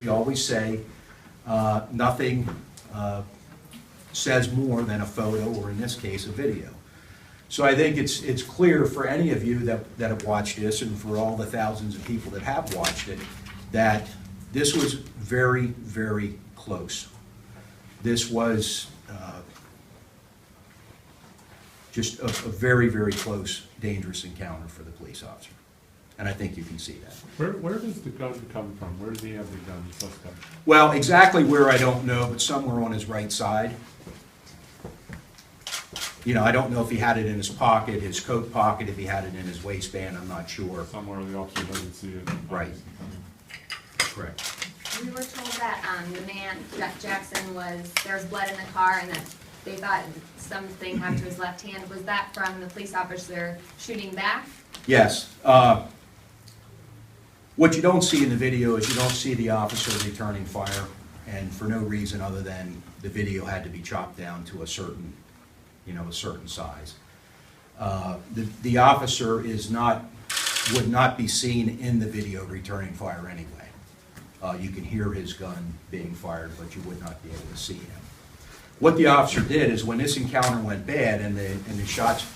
We always say nothing says more than a photo, or in this case, a video. So I think it's clear for any of you that have watched this, and for all the thousands of people that have watched it, that this was very, very close. This was just a very, very close, dangerous encounter for the police officer. And I think you can see that. Where does the gun come from? Where does he have the gun, the suspect? Well, exactly where I don't know, but somewhere on his right side. You know, I don't know if he had it in his pocket, his coat pocket, if he had it in his waistband, I'm not sure. Somewhere the officer doesn't see it. Right. Correct. We were told that the man, Jackson, there was blood in the car and that they thought something happened to his left hand. Was that from the police officer shooting back? Yes. What you don't see in the video is you don't see the officer returning fire, and for no reason other than the video had to be chopped down to a certain, a certain size. The officer would not be seen in the video returning fire anyway. You can hear his gun being fired, but you would not be able to see him. What the officer did is when this encounter went bad and the shots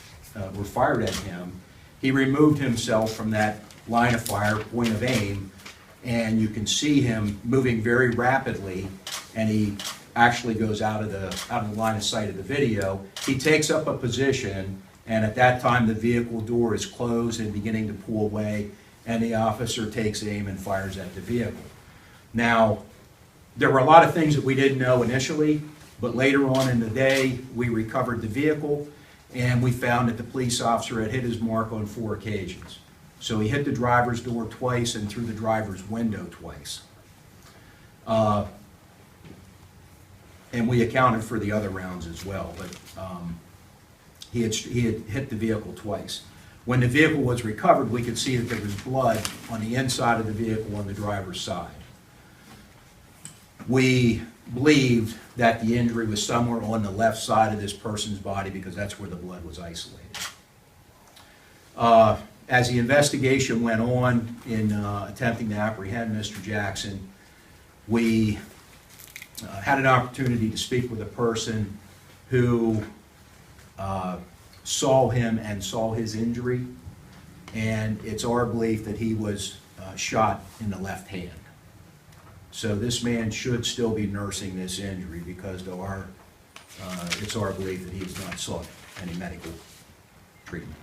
were fired at him, he removed himself from that line of fire, point of aim, and you can see him moving very rapidly, and he actually goes out of the line of sight of the video. He takes up a position, and at that time the vehicle door is closed and beginning to pull away, and the officer takes aim and fires at the vehicle. Now, there were a lot of things that we didn't know initially, but later on in the day we recovered the vehicle, and we found that the police officer had hit his mark on 4 occasions. So he hit the driver's door twice and through the driver's window twice. And we accounted for the other rounds as well, but he had hit the vehicle twice. When the vehicle was recovered, we could see that there was blood on the inside of the vehicle on the driver's side. We believed that the injury was somewhere on the left side of this person's body because that's where the blood was isolated. As the investigation went on in attempting to apprehend Mr. Jackson, we had an opportunity to speak with a person who saw him and saw his injury, and it's our belief that he was shot in the left hand. So this man should still be nursing this injury because it's our belief that he has not sought any medical treatment.